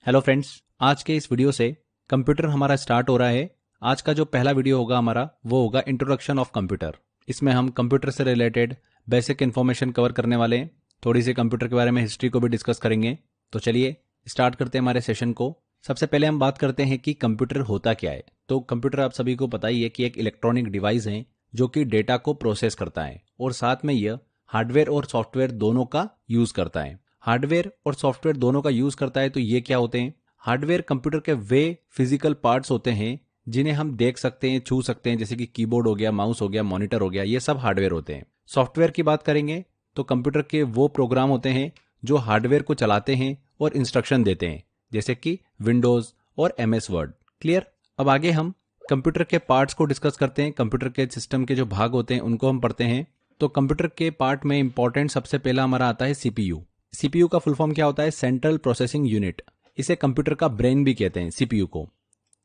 Hello friends, आज के इस वीडियो से कंप्यूटर हमारा स्टार्ट हो रहा है। आज का जो पहला वीडियो होगा हमारा वो होगा इंट्रोडक्शन ऑफ कंप्यूटर। इसमें हम कंप्यूटर से रिलेटेड बेसिक इन्फॉर्मेशन कवर करने वाले हैं। थोड़ी सी कंप्यूटर के बारे में हिस्ट्री को भी डिस्कस करेंगे। तो चलिए स्टार्ट करते हैं हमारे सेशन को। सबसे पहले हम बात करते हैं कि कंप्यूटर होता क्या है। तो कंप्यूटर आप सभी को पता ही है कि एक इलेक्ट्रॉनिक डिवाइस है जो कि डेटा को प्रोसेस करता है और साथ में यह हार्डवेयर और सॉफ्टवेयर दोनों का यूज करता है। हार्डवेयर और सॉफ्टवेयर दोनों का यूज करता है तो ये क्या होते हैं? हार्डवेयर कंप्यूटर के वे फिजिकल पार्ट्स होते हैं जिन्हें हम देख सकते हैं, छू सकते हैं, जैसे कि कीबोर्ड हो गया, माउस हो गया, मॉनिटर हो गया, ये सब हार्डवेयर होते हैं। सॉफ्टवेयर की बात करेंगे तो कंप्यूटर के वो प्रोग्राम होते हैं जो हार्डवेयर को चलाते हैं और इंस्ट्रक्शन देते हैं, जैसे कि विंडोज और MS वर्ड। क्लियर? अब आगे हम कंप्यूटर के पार्ट्स को डिस्कस करते हैं। कंप्यूटर के सिस्टम के जो भाग होते हैं उनको हम पढ़ते हैं। तो कंप्यूटर के पार्ट में इंपॉर्टेंट सबसे पहला हमारा आता है CPU। CPU का फुल फॉर्म क्या होता है? Central processing unit. इसे कंप्यूटर का ब्रेन भी कहते हैं CPU को।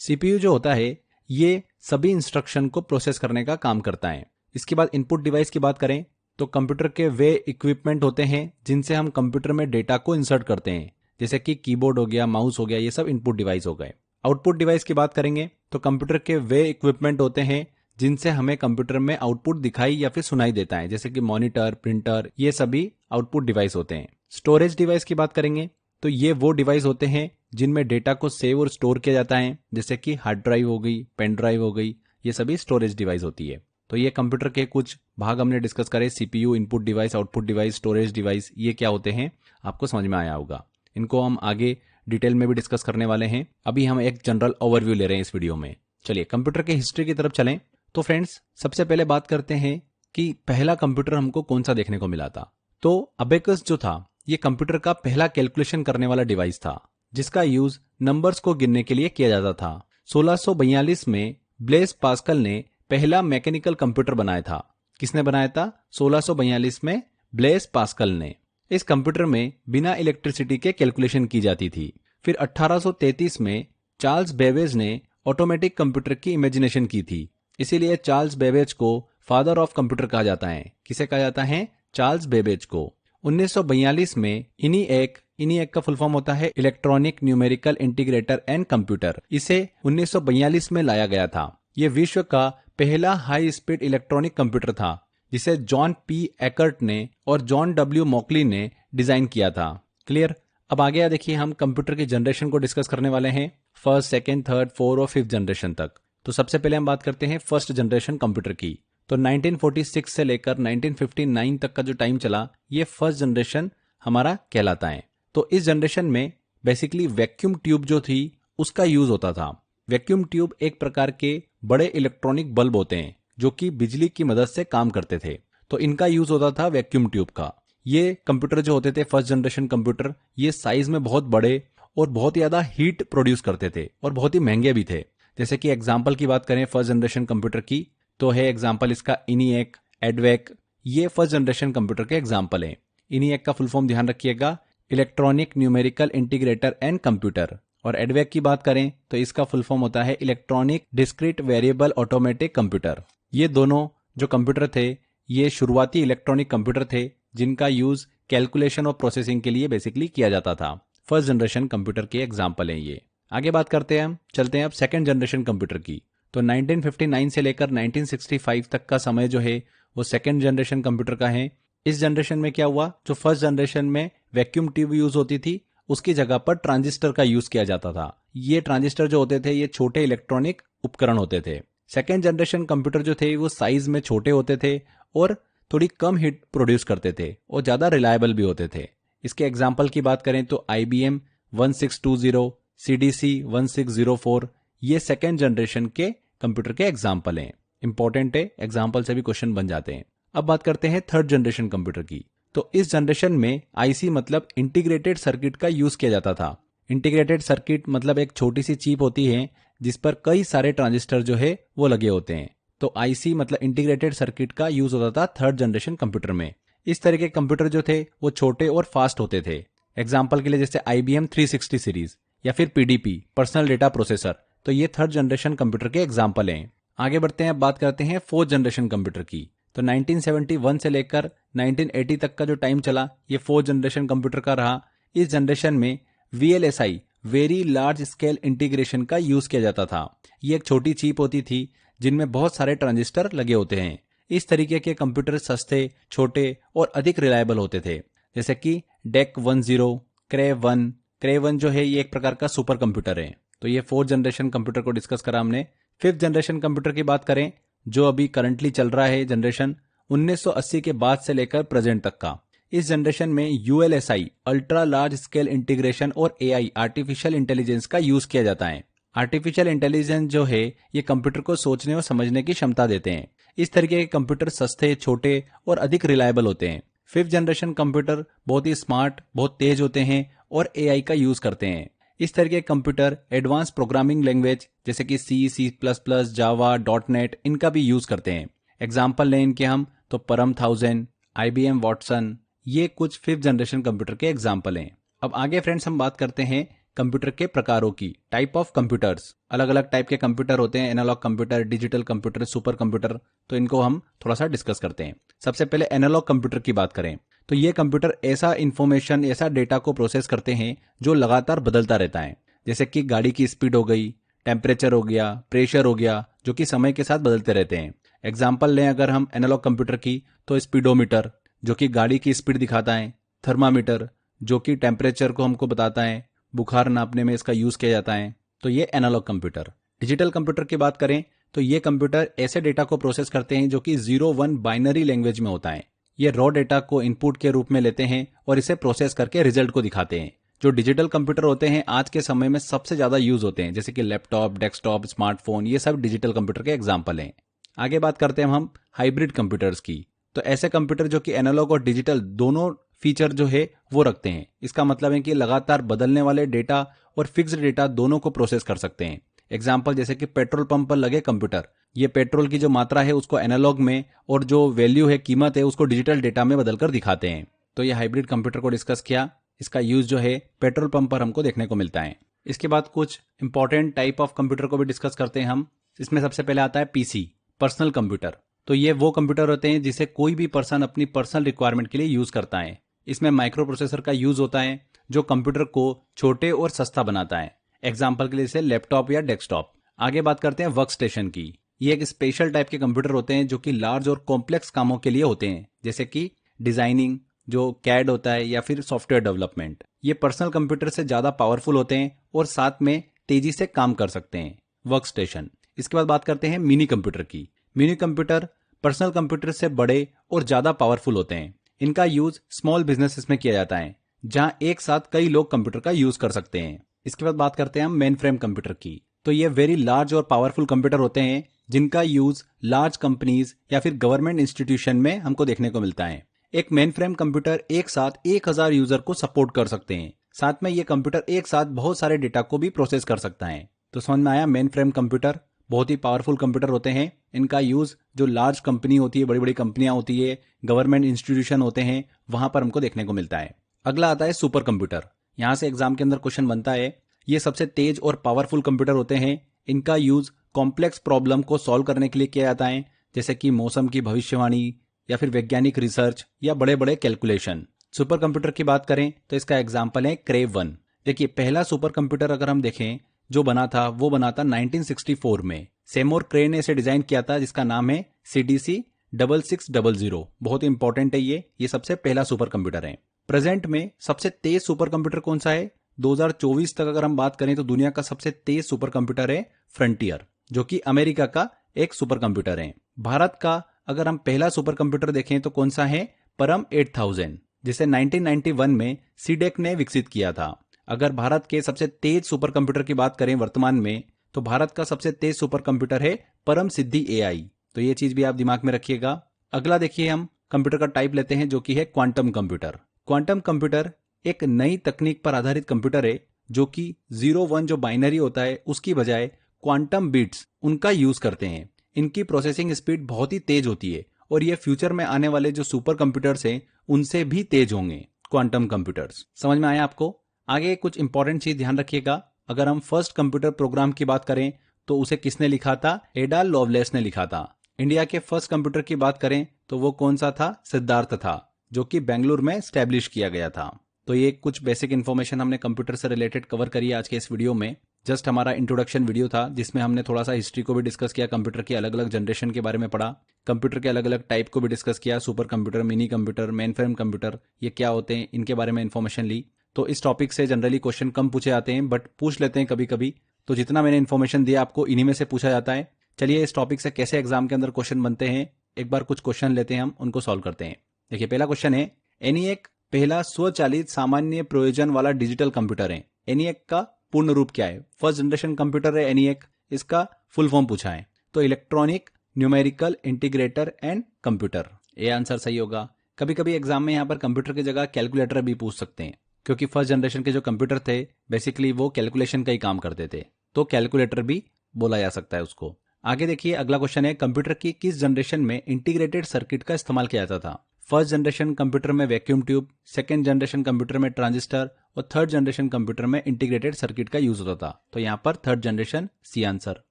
CPU जो होता है ये सभी इंस्ट्रक्शन को प्रोसेस करने का काम करता है। इसके बाद इनपुट डिवाइस की बात करें तो कंप्यूटर के वे इक्विपमेंट होते हैं जिनसे हम कंप्यूटर में डेटा को इंसर्ट करते हैं, जैसे कि कीबोर्ड हो गया, माउस हो गया, ये सब इनपुट डिवाइस हो गए। आउटपुट डिवाइस की बात करेंगे तो कंप्यूटर के वे इक्विपमेंट होते हैं जिनसे हमें कंप्यूटर में आउटपुट दिखाई या फिर सुनाई देता है, जैसे कि मॉनिटर, प्रिंटर, ये सभी आउटपुट डिवाइस होते हैं। स्टोरेज डिवाइस की बात करेंगे तो ये वो डिवाइस होते हैं जिनमें डेटा को सेव और स्टोर किया जाता है, जैसे कि हार्ड ड्राइव हो गई, पेन ड्राइव हो गई, ये सभी स्टोरेज डिवाइस होती है। तो ये कंप्यूटर के कुछ भाग हमने डिस्कस करे। CPU, input device, output device, storage device, ये क्या होते हैं आपको समझ में आया होगा। इनको हम आगे डिटेल में भी डिस्कस करने वाले हैं। अभी हम एक जनरल ओवरव्यू ले रहे हैं इस वीडियो में। चलिए कंप्यूटर के हिस्ट्री की तरफ चलें। तो फ्रेंड्स, सबसे पहले बात करते हैं कि पहला कंप्यूटर हमको कौन सा देखने को मिला था। तो अबेकस जो था ये कंप्यूटर का पहला कैलकुलेशन करने वाला डिवाइस था जिसका यूज नंबर्स को गिनने के लिए किया जाता था। 1642 में ब्लेस पास्कल ने पहला मैकेनिकल कंप्यूटर बनाया था। किसने बनाया था? 1642 में ब्लेस पास्कल ने। इस कंप्यूटर में बिना इलेक्ट्रिसिटी के कैलकुलेशन की जाती थी। फिर 1833 में चार्ल्स बेबेज ने ऑटोमेटिक कंप्यूटर की इमेजिनेशन की थी। इसीलिए चार्ल्स बेबेज को फादर ऑफ कंप्यूटर कहा जाता है। किसे कहा जाता है? चार्ल्स बेबेज को। 1942 में इनिएक का फुल फॉर्म होता है electronic numerical integrator and computer. इसे 1942 में लाया गया था। यह विश्व का पहला हाई स्पीड इलेक्ट्रॉनिक कंप्यूटर था जिसे जॉन P. एकर्ट ने और जॉन W. मॉकली ने डिजाइन किया था। क्लियर? अब आगे देखिए हम कंप्यूटर की जनरेशन को डिस्कस करने वाले हैं, फर्स्ट, सेकेंड, थर्ड, फोर्थ और फिफ्थ जनरेशन तक। तो सबसे पहले हम बात करते हैं फर्स्ट जनरेशन कंप्यूटर की। तो 1946 से लेकर 1959 तक का जो टाइम चला ये फर्स्ट जनरेशन हमारा कहलाता है। तो इस जनरेशन में बेसिकली वैक्यूम ट्यूब जो थी उसका यूज होता था। वैक्यूम ट्यूब एक प्रकार के बड़े इलेक्ट्रॉनिक बल्ब होते हैं जो कि बिजली की मदद से काम करते थे। तो इनका यूज होता था वैक्यूम ट्यूब का। ये कंप्यूटर जो होते थे फर्स्ट जनरेशन कंप्यूटर, ये साइज में बहुत बड़े और बहुत ज्यादा हीट प्रोड्यूस करते थे और बहुत ही महंगे भी थे। जैसे कि एग्जाम्पल की बात करें फर्स्ट जनरेशन कंप्यूटर की तो है एग्जाम्पल इसका इनिएक, एडवेक, ये फर्स्ट जनरेशन कंप्यूटर के एग्जाम्पल हैं। इनिएक का फुल फॉर्म ध्यान रखिएगा, electronic numerical integrator and computer. और एडवेक की बात करें तो इसका फुल फॉर्म होता है electronic discrete variable automatic computer. ये दोनों जो कंप्यूटर थे ये शुरुआती इलेक्ट्रॉनिक कंप्यूटर थे जिनका यूज कैलकुलेशन और प्रोसेसिंग के लिए बेसिकली किया जाता था। फर्स्ट जनरेशन कंप्यूटर के एग्जाम्पल हैं ये। आगे बात करते हैं हम, चलते हैं अब सेकेंड जनरेशन कंप्यूटर की। तो 1959 से लेकर 1965 तक का समय जो है वो सेकेंड जनरेशन कंप्यूटर का है। इस जनरेशन में क्या हुआ, जो फर्स्ट जनरेशन में वैक्यूम ट्यूब यूज होती थी उसकी जगह पर ट्रांजिस्टर का यूज किया जाता था। ये ट्रांजिस्टर जो होते थे ये छोटे इलेक्ट्रॉनिक उपकरण होते थे। सेकेंड जनरेशन कंप्यूटर जो थे वो साइज में छोटे होते थे और थोड़ी कम हीट प्रोड्यूस करते थे और ज्यादा रिलायबल भी होते थे। इसके एग्जाम्पल की बात करें तो IBM 1620, CDC 1604, ये सेकेंड जनरेशन के कंप्यूटर के एग्जाम्पल हैं। इंपॉर्टेंट है, एग्जाम्पल से भी क्वेश्चन बन जाते हैं। अब बात करते हैं थर्ड जनरेशन कंप्यूटर की। तो इस जनरेशन में IC मतलब इंटीग्रेटेड सर्किट का यूज किया जाता था। इंटीग्रेटेड सर्किट मतलब एक छोटी सी चिप होती है जिस पर कई सारे ट्रांजिस्टर जो है वो लगे होते हैं। तो IC मतलब इंटीग्रेटेड सर्किट का यूज होता था थर्ड जनरेशन कंप्यूटर में। इस तरह के कंप्यूटर जो थे वो छोटे और फास्ट होते थे। एग्जाम्पल के लिए जैसे IBM 360 सीरीज या फिर PDP, पर्सनल डेटा प्रोसेसर। तो ये थर्ड जनरेशन कंप्यूटर के एग्जाम्पल हैं। आगे बढ़ते हैं, अब बात करते हैं फोर्थ जनरेशन कंप्यूटर की। तो 1971 से लेकर 1980 तक का जो टाइम चला ये फोर्थ जनरेशन कंप्यूटर का रहा। इस जनरेशन में VLSI very large scale integration का यूज किया जाता था। ये एक छोटी चिप होती थी जिनमें बहुत सारे ट्रांजिस्टर लगे होते हैं। इस तरीके के कंप्यूटर सस्ते, छोटे और अधिक रिलायबल होते थे। जैसे कि डेक 10, क्रे 1 जो है ये एक प्रकार का सुपर कंप्यूटर है। तो ये 4th जनरेशन कंप्यूटर को डिस्कस करा हमने। 5th जनरेशन कंप्यूटर की बात करें, जो अभी करंटली चल रहा है जनरेशन 1980 के बाद से लेकर प्रेजेंट तक का। इस जनरेशन में ULSI ultra large scale integration और AI आर्टिफिशियल इंटेलिजेंस का यूज किया जाता है। आर्टिफिशियल इंटेलिजेंस जो है ये कंप्यूटर को सोचने और समझने की क्षमता देते हैं। इस तरीके के कंप्यूटर सस्ते, छोटे और अधिक रिलायबल होते हैं। 5th जनरेशन कंप्यूटर बहुत ही स्मार्ट, बहुत तेज होते हैं और AI का यूज करते हैं। इस तरह के कंप्यूटर एडवांस प्रोग्रामिंग लैंग्वेज जैसे कि C++, जावा, .NET इनका भी यूज करते हैं। एग्जाम्पल लें इनके हम तो परम 1000, IBM वाटसन, ये कुछ 5th जनरेशन कंप्यूटर के एग्जाम्पल हैं। अब आगे फ्रेंड्स हम बात करते हैं कंप्यूटर के प्रकारों की, टाइप ऑफ कंप्यूटर्स। अलग अलग टाइप के कंप्यूटर होते हैं, analog computer, digital computer, super computer. तो इनको हम थोड़ा सा डिस्कस करते हैं। सबसे पहले एनालॉग कंप्यूटर की बात करें तो ये कंप्यूटर ऐसा इंफॉर्मेशन, ऐसा डेटा को प्रोसेस करते हैं जो लगातार बदलता रहता है। जैसे कि गाड़ी की स्पीड हो गई, टेम्परेचर हो गया, प्रेशर हो गया, जो कि समय के साथ बदलते रहते हैं। एग्जाम्पल लें अगर हम एनालॉग कंप्यूटर की तो स्पीडोमीटर जो कि गाड़ी की स्पीड दिखाता है, थर्मामीटर जो कि टेम्परेचर को हमको बताता है, बुखार नापने में इसका यूज किया जाता है। तो ये एनालॉग कंप्यूटर। डिजिटल कंप्यूटर की बात करें तो ये कंप्यूटर ऐसे डेटा को प्रोसेस करते हैं जो कि 0-1 बाइनरी लैंग्वेज में होता है। ये रॉ डेटा को इनपुट के रूप में लेते हैं और इसे प्रोसेस करके रिजल्ट को दिखाते हैं। जो डिजिटल कंप्यूटर होते हैं आज के समय में सबसे ज्यादा यूज होते हैं, जैसे कि लैपटॉप, डेस्कटॉप, स्मार्टफोन, ये सब डिजिटल कंप्यूटर के एग्जाम्पल हैं। आगे बात करते हैं हम हाइब्रिड कंप्यूटर्स की। तो ऐसे कंप्यूटर जो कि एनालॉग और डिजिटल दोनों फीचर जो है वो रखते हैं। इसका मतलब है कि लगातार बदलने वाले डेटा और फिक्स्ड डेटा दोनों को प्रोसेस कर सकते हैं। एग्जाम्पल जैसे कि पेट्रोल पंप पर लगे कंप्यूटर, ये पेट्रोल की जो मात्रा है उसको एनालॉग में और जो वैल्यू है, कीमत है, उसको डिजिटल डेटा में बदलकर दिखाते हैं। तो ये हाइब्रिड कंप्यूटर को डिस्कस किया। इसका यूज जो है पेट्रोल पंप पर हमको देखने को मिलता है। इसके बाद कुछ इंपॉर्टेंट टाइप ऑफ कंप्यूटर को भी डिस्कस करते हैं हम। इसमें सबसे पहले आता है PC, पर्सनल कंप्यूटर। तो ये वो कंप्यूटर होते हैं जिसे कोई भी पर्सन अपनी पर्सनल रिक्वायरमेंट के लिए यूज करता है। इसमें माइक्रो प्रोसेसर का यूज होता है जो कंप्यूटर को छोटे और सस्ता बनाता है। एग्जाम्पल के लिए जैसे लैपटॉप या डेस्कटॉप। आगे बात करते हैं वर्क स्टेशन की। ये एक स्पेशल टाइप के कंप्यूटर होते हैं जो कि लार्ज और कॉम्प्लेक्स कामों के लिए होते हैं, जैसे कि डिजाइनिंग, जो कैड होता है, या फिर सॉफ्टवेयर डेवलपमेंट। ये पर्सनल कंप्यूटर से ज्यादा पावरफुल होते हैं और साथ में तेजी से काम कर सकते हैं। Work station. इसके बाद बात करते हैं मिनी कंप्यूटर की। मिनी कंप्यूटर पर्सनल कंप्यूटर से बड़े और ज्यादा पावरफुल होते हैं। इनका यूज स्मॉल बिजनेसेस में किया जाता है, जहां एक साथ कई लोग कंप्यूटर का यूज कर सकते हैं। इसके बाद बात करते हैं हम मेन फ्रेम कंप्यूटर की। तो ये वेरी लार्ज और पावरफुल कंप्यूटर होते हैं जिनका यूज लार्ज कंपनीज या फिर गवर्नमेंट इंस्टीट्यूशन में हमको देखने को मिलता है। एक मेन फ्रेम कंप्यूटर एक साथ 1000 यूजर को सपोर्ट कर सकते हैं। साथ में ये कंप्यूटर एक साथ बहुत सारे डेटा को भी प्रोसेस कर सकता है। तो समझ में आया, मेन फ्रेम कंप्यूटर बहुत ही पावरफुल कंप्यूटर होते हैं। इनका यूज जो लार्ज कंपनी होती है, बड़ी बड़ी कंपनियां होती है, गवर्नमेंट इंस्टीट्यूशन होते हैं, वहां पर हमको देखने को मिलता है। अगला आता है सुपर कंप्यूटर। यहां से एग्जाम के अंदर क्वेश्चन बनता है। ये सबसे तेज और पावरफुल कंप्यूटर होते हैं। इनका यूज कॉम्प्लेक्स प्रॉब्लम को सॉल्व करने के लिए किया जाता है, जैसे कि मौसम की भविष्यवाणी या फिर वैज्ञानिक रिसर्च या बड़े बड़े कैलकुलेशन। सुपर कंप्यूटर की बात करें तो इसका एग्जाम्पल है क्रे 1। देखिए, पहला सुपर कंप्यूटर अगर हम देखें जो बना था वो बना था 1964 में। सेमोर क्रे ने इसे डिजाइन किया था, जिसका नाम है CDC 6600। बहुत इंपॉर्टेंट है ये सबसे पहला सुपर कंप्यूटर है। प्रेजेंट में सबसे तेज सुपर कंप्यूटर कौन सा है? 2024 तक अगर हम बात करें तो दुनिया का सबसे तेज सुपर कंप्यूटर है फ्रंटियर, जो कि अमेरिका का एक सुपर कंप्यूटर है। भारत का अगर हम पहला सुपर कंप्यूटर देखें तो कौन सा है? परम 8000, जिसे 1991 में सीडेक ने विकसित किया था। अगर भारत के सबसे तेज सुपर कंप्यूटर की बात करें वर्तमान में, तो भारत का सबसे तेज सुपर कंप्यूटर है परम सिद्धि AI। तो ये चीज भी आप दिमाग में रखिएगा। अगला देखिए, हम कंप्यूटर का टाइप लेते हैं जो कि है क्वांटम कंप्यूटर। क्वांटम कंप्यूटर एक नई तकनीक पर आधारित कंप्यूटर है जो कि 0-1 जो बाइनरी होता है उसकी बजाय क्वांटम बिट्स उनका यूज करते हैं। इनकी प्रोसेसिंग स्पीड बहुत ही तेज होती है और ये फ्यूचर में आने वाले जो सुपर कंप्यूटर्स हैं उनसे भी तेज होंगे क्वांटम कंप्यूटर्स। समझ में आया आपको? आगे कुछ इंपॉर्टेंट चीज ध्यान रखिएगा। अगर हम फर्स्ट कंप्यूटर प्रोग्राम की बात करें तो उसे किसने लिखा था? एडा लवलेस ने लिखा था। इंडिया के फर्स्ट कंप्यूटर की बात करें तो वो कौन सा था? सिद्धार्थ था, जो कि बेंगलुरु में स्टैब्लिश किया गया था। तो ये कुछ बेसिक इन्फॉर्मेशन हमने कंप्यूटर से रिलेटेड कवर करी है आज के इस वीडियो में। जस्ट हमारा इंट्रोडक्शन वीडियो था जिसमें हमने थोड़ा सा हिस्ट्री को भी डिस्कस किया, कंप्यूटर की अलग अलग जनरेशन के बारे में पढ़ा, कंप्यूटर के अलग अलग टाइप को भी डिस्कस किया, super computer, mini computer, main frame computer ये क्या होते हैं इनके बारे में इन्फॉर्मेशन ली। तो इस टॉपिक से जनरली क्वेश्चन कम पूछे जाते हैं बट पूछ लेते हैं कभी कभी, तो जितना मैंने इन्फॉर्मेशन दिया आपको इन्हीं में से पूछा जाता है। चलिए इस टॉपिक से कैसे एग्जाम के अंदर क्वेश्चन बनते हैं एक बार कुछ क्वेश्चन लेते हैं, हम उनको सॉल्व करते हैं। देखिए पहला क्वेश्चन है, एनीएक पहला स्वचालित सामान्य प्रयोजन वाला डिजिटल कंप्यूटर है। एनीएक का पूर्ण रूप क्या है? फर्स्ट जनरेशन कंप्यूटर है एनीएक, इसका फुल फॉर्म पूछा है तो electronic numerical integrator and computer, ये आंसर सही होगा। कभी कभी एग्जाम में यहाँ पर कंप्यूटर की जगह कैलकुलेटर भी पूछ सकते हैं क्योंकि फर्स्ट जनरेशन के जो कंप्यूटर थे बेसिकली वो कैलकुलेशन का ही काम करते थे, तो कैलकुलेटर भी बोला जा सकता है उसको। आगे देखिए अगला क्वेश्चन है, कंप्यूटर की किस जनरेशन में इंटीग्रेटेड सर्किट का इस्तेमाल किया जाता था? फर्स्ट जनरेशन कंप्यूटर में vacuum tube, second generation computer में ट्रांजिस्टर और थर्ड जनरेशन कंप्यूटर में इंटीग्रेटेड सर्किट का यूज होता था। तो यहाँ पर third generation C answer.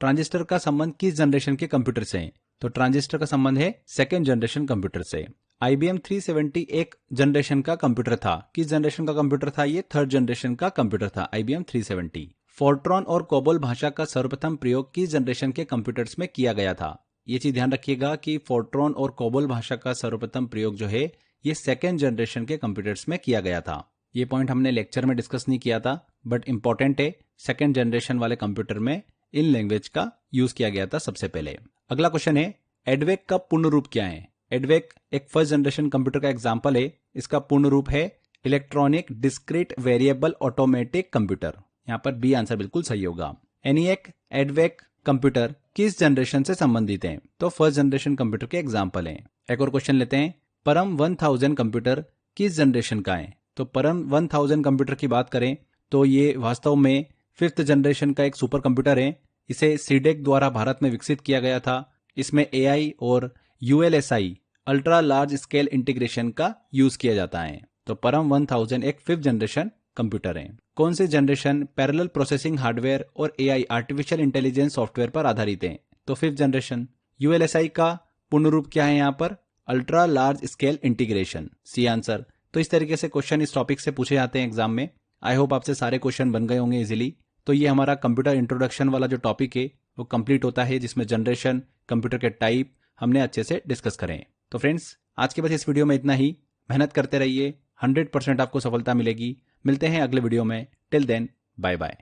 Transistor का संबंध किस जनरेशन के कंप्यूटर से है? तो ट्रांजिस्टर का संबंध है सेकेंड जनरेशन कंप्यूटर से। IBM 370 एक जनरेशन का कंप्यूटर था, किस जनरेशन का कंप्यूटर था? ये थर्ड जनरेशन का कंप्यूटर था IBM 370। फोर्ट्रॉन और कोबोल भाषा का सर्वप्रथम प्रयोग किस जनरेशन के कंप्यूटर्स में किया गया था? ये चीज ध्यान रखिएगा कि फोर्ट्रॉन और कोबोल भाषा का सर्वप्रथम प्रयोग जो है ये सेकेंड जनरेशन के कंप्यूटर्स में किया गया था। ये पॉइंट हमने लेक्चर में डिस्कस नहीं किया था बट इंपॉर्टेंट है, सेकेंड जनरेशन वाले कंप्यूटर में इन लैंग्वेज का यूज किया गया था सबसे पहले। अगला क्वेश्चन है, एडवेक का पूर्ण रूप क्या है? एडवेक एक फर्स्ट जनरेशन कंप्यूटर का एग्जाम्पल है, इसका पूर्ण रूप है electronic discrete variable automatic computer. यहाँ पर बी आंसर बिल्कुल सही होगा। एनीएक, एडवेक कंप्यूटर किस जनरेशन से संबंधित हैं? तो फर्स्ट जनरेशन कंप्यूटर के एग्जाम्पल हैं। एक और क्वेश्चन लेते हैं, परम 1000 कंप्यूटर किस जनरेशन का है? तो परम 1000 कंप्यूटर की बात करें तो ये वास्तव में फिफ्थ जनरेशन का एक सुपर कंप्यूटर है। इसे सीडेक द्वारा भारत में विकसित किया गया था। इसमें AI और ULSI ultra large scale integration का यूज किया जाता है। तो परम 1000 एक फिफ्थ जनरेशन कंप्यूटर है। कौन सी जनरेशन पैरेलल प्रोसेसिंग हार्डवेयर और AI आर्टिफिशियल इंटेलिजेंस सॉफ्टवेयर पर आधारित है? तो फिफ्थ जनरेशन। ULSI का पूर्ण रूप क्या है? यहाँ पर ultra large scale integration, C answer. तो इस तरीके से क्वेश्चन इस टॉपिक से पूछे जाते हैं एग्जाम में। आई होप आपसे सारे क्वेश्चन बन गए होंगे इजीली। तो ये हमारा कंप्यूटर इंट्रोडक्शन वाला जो टॉपिक है वो कंप्लीट होता है जिसमें जनरेशन, कंप्यूटर के टाइप हमने अच्छे से डिस्कस करें। तो फ्रेंड्स आज के बस इस वीडियो में इतना ही। मेहनत करते रहिए, 100% आपको सफलता मिलेगी। मिलते हैं अगले वीडियो में। Till then bye bye.